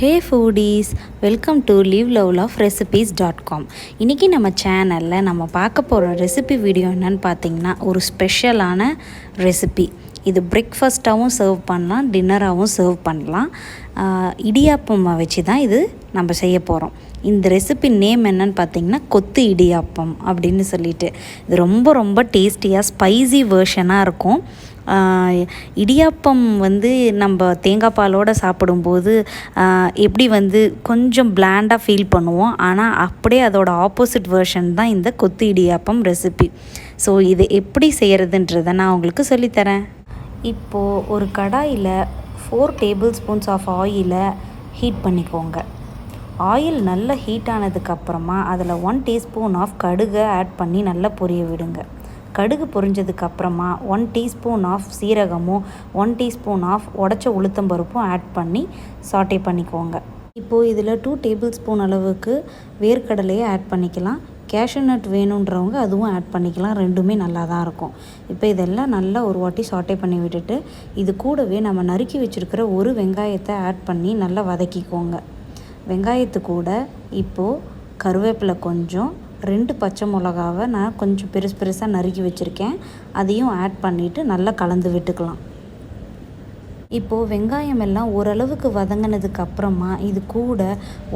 Hey foodies, welcome to liveloveloverecipes.com. இன்றைக்கி நம்ம சேனலில் நம்ம பார்க்க போகிற ரெசிபி வீடியோ என்னன்னு பார்த்தீங்கன்னா ஒரு ஸ்பெஷலான ரெசிபி. இது பிரேக்ஃபாஸ்ட்டாகவும் சர்வ் பண்ணலாம், டின்னராகவும் சர்வ் பண்ணலாம். இடியாப்பம் வச்சு தான் இது நம்ம செய்ய போகிறோம். இந்த ரெசிபி நேம் என்னன்னு பார்த்தீங்கன்னா கொத்து இடியாப்பம் அப்படின்னு சொல்லிட்டு. இது ரொம்ப ரொம்ப டேஸ்டியாக ஸ்பைசி வேர்ஷனாக இருக்கும். இடியாப்பம் நம்ம தேங்காய் பாலோடு சாப்பிடும்போது எப்படி கொஞ்சம் பிளாண்டாக ஃபீல் பண்ணுவோம். ஆனால் அப்படியே அதோட ஆப்போசிட் வேர்ஷன் தான் இந்த கொத்து இடியாப்பம் ரெசிபி. ஸோ இது எப்படி செய்கிறதுன்றதை நான் உங்களுக்கு சொல்லித்தரேன். இப்போது ஒரு கடாயில் 4 டேபிள் ஸ்பூன்ஸ் ஆஃப் ஆயிலை ஹீட் பண்ணிக்கோங்க. ஆயில் நல்லா ஹீட் ஆனதுக்கப்புறமா அதில் 1 டீஸ்பூன் ஆஃப் கடுகை ஆட் பண்ணி நல்லா பொரிய விடுங்க. கடுகு பொரிஞ்சதுக்கப்புறமா 1 டீஸ்பூன் ஆஃப் சீரகமும் 1 டீஸ்பூன் ஆஃப் உடச்ச உளுத்தம்பருப்பும் ஆட் பண்ணி சாட்டே பண்ணிக்கோங்க. இப்போது இதில் 2 டேபிள் ஸ்பூன் அளவுக்கு வேர்க்கடலையை ஆட் பண்ணிக்கலாம். கேஷ்யூ நட் வேணுன்றவங்க அதுவும் ஆட் பண்ணிக்கலாம். ரெண்டுமே நல்லா தான் இருக்கும். இப்போ இதெல்லாம் நல்லா ஒரு வாட்டி சாட்டே பண்ணி விட்டுட்டு இது கூடவே நம்ம நறுக்கி வச்சுருக்கிற ஒரு வெங்காயத்தை ஆட் பண்ணி நல்லா வதக்கிக்கோங்க. வெங்காயத்து கூட இப்போது கருவேப்பிலை கொஞ்சம், 2 பச்சை மிளகாவை நான் கொஞ்சம் பெருசாக நறுக்கி வச்சுருக்கேன், அதையும் ஆட் பண்ணிவிட்டு நல்லா கலந்து விட்டுக்கலாம். இப்போது வெங்காயம் எல்லாம் ஓரளவுக்கு வதங்கினதுக்கப்புறமா இது கூட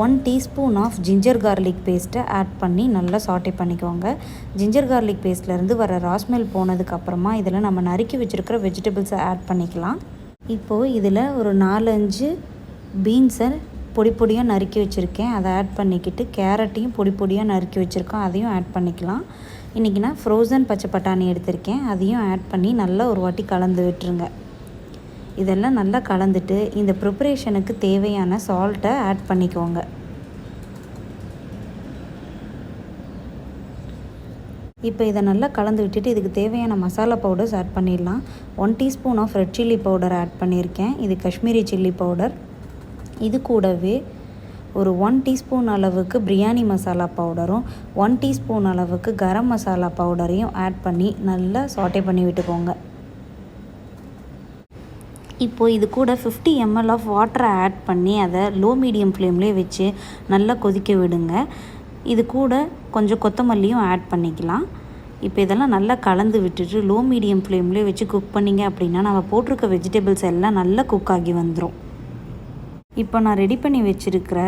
1 டீஸ்பூன் ஆஃப் ஜிஞ்சர் கார்லிக் பேஸ்ட்டை ஆட் பண்ணி நல்லா சாட்டே பண்ணிக்கோங்க. ஜிஞ்சர் கார்லிக் பேஸ்ட்லேருந்து வர ராஸ்மெல் போனதுக்கப்புறமா இதில் நம்ம நறுக்கி வச்சுருக்கிற வெஜிடபிள்ஸை ஆட் பண்ணிக்கலாம். இப்போது இதில் ஒரு 4-5 பீன்ஸை பொடியாக நறுக்கி வச்சுருக்கேன், அதை ஆட் பண்ணிக்கிட்டு கேரட்டையும் பொடியாக நறுக்கி வச்சுருக்கோம், அதையும் ஆட் பண்ணிக்கலாம். இன்றைக்கி நான் ஃப்ரோசன் பச்சை பட்டாணி எடுத்திருக்கேன், அதையும் ஆட் பண்ணி நல்லா ஒரு வாட்டி கலந்து விட்டுருங்க. இதெல்லாம் நல்லா கலந்துட்டு இந்த ப்ரிப்பரேஷனுக்கு தேவையான சால்ட்டை ஆட் பண்ணிக்கோங்க. இப்போ இதை நல்லா கலந்து விட்டுட்டு இதுக்கு தேவையான மசாலா பவுடர்ஸ் ஆட் பண்ணிடலாம். 1 teaspoon of red chilli powder add பண்ணியிருக்கேன், இது காஷ்மீரி சில்லி பவுடர். இது கூடவே ஒரு 1 டீஸ்பூன் அளவுக்கு பிரியாணி மசாலா பவுடரும் 1 டீஸ்பூன் அளவுக்கு கரம் மசாலா பவுடரையும் ஆட் பண்ணி நல்லா சாட்டே பண்ணி விட்டுக்கோங்க. இப்போது இது கூட 50 ml ஆஃப் வாட்டரை ஆட் பண்ணி அதை லோ மீடியம் ஃப்ளேம்லேயே வச்சு நல்லா கொதிக்க விடுங்க. இது கூட கொஞ்சம் கொத்தமல்லியும் ஆட் பண்ணிக்கலாம். இப்போ இதெல்லாம் நல்லா கலந்து விட்டுட்டு லோ மீடியம் ஃப்ளேம்லேயே வச்சு குக் பண்ணிங்க அப்படின்னா நம்ம போட்டிருக்க வெஜிடபிள்ஸ் எல்லாம் நல்லா குக் ஆகி வந்துடும். இப்போ நான் ரெடி பண்ணி வச்சுருக்கிற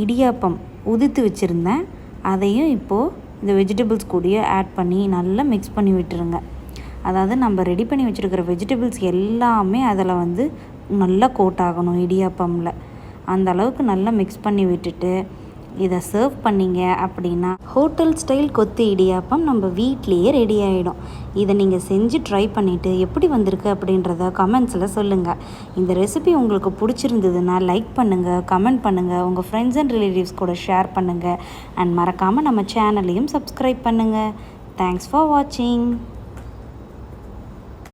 இடியாப்பம் உதிர்த்து வச்சுருந்தேன், அதையும் இப்போது இந்த வெஜிடபிள்ஸ் கூடயே ஆட் பண்ணி நல்லா மிக்ஸ் பண்ணி விட்டுருங்க. அதாவது நம்ம ரெடி பண்ணி வச்சுருக்கிற வெஜிடபிள்ஸ் எல்லாமே அதில் நல்லா கோட் ஆகணும் இடியாப்பமில். அந்த அளவுக்கு நல்லா மிக்ஸ் பண்ணி விட்டுட்டு இதை சர்வ் பண்ணிங்க அப்படின்னா ஹோட்டல் ஸ்டைல் கொத்து இடியாப்பம் நம்ம வீட்லேயே ரெடி ஆகிடும். இதை நீங்கள் செஞ்சு ட்ரை பண்ணிவிட்டு எப்படி வந்திருக்கு அப்படின்றத கமெண்ட்ஸில் சொல்லுங்கள். இந்த ரெசிபி உங்களுக்கு பிடிச்சிருந்ததுன்னா லைக் பண்ணுங்கள், கமெண்ட் பண்ணுங்கள், உங்கள் ஃப்ரெண்ட்ஸ் அண்ட் ரிலேட்டிவ்ஸ் கூட ஷேர் பண்ணுங்கள். அண்ட் மறக்காமல் நம்ம சேனலையும் சப்ஸ்கிரைப் பண்ணுங்கள். தேங்க்ஸ் ஃபார் வாட்சிங்.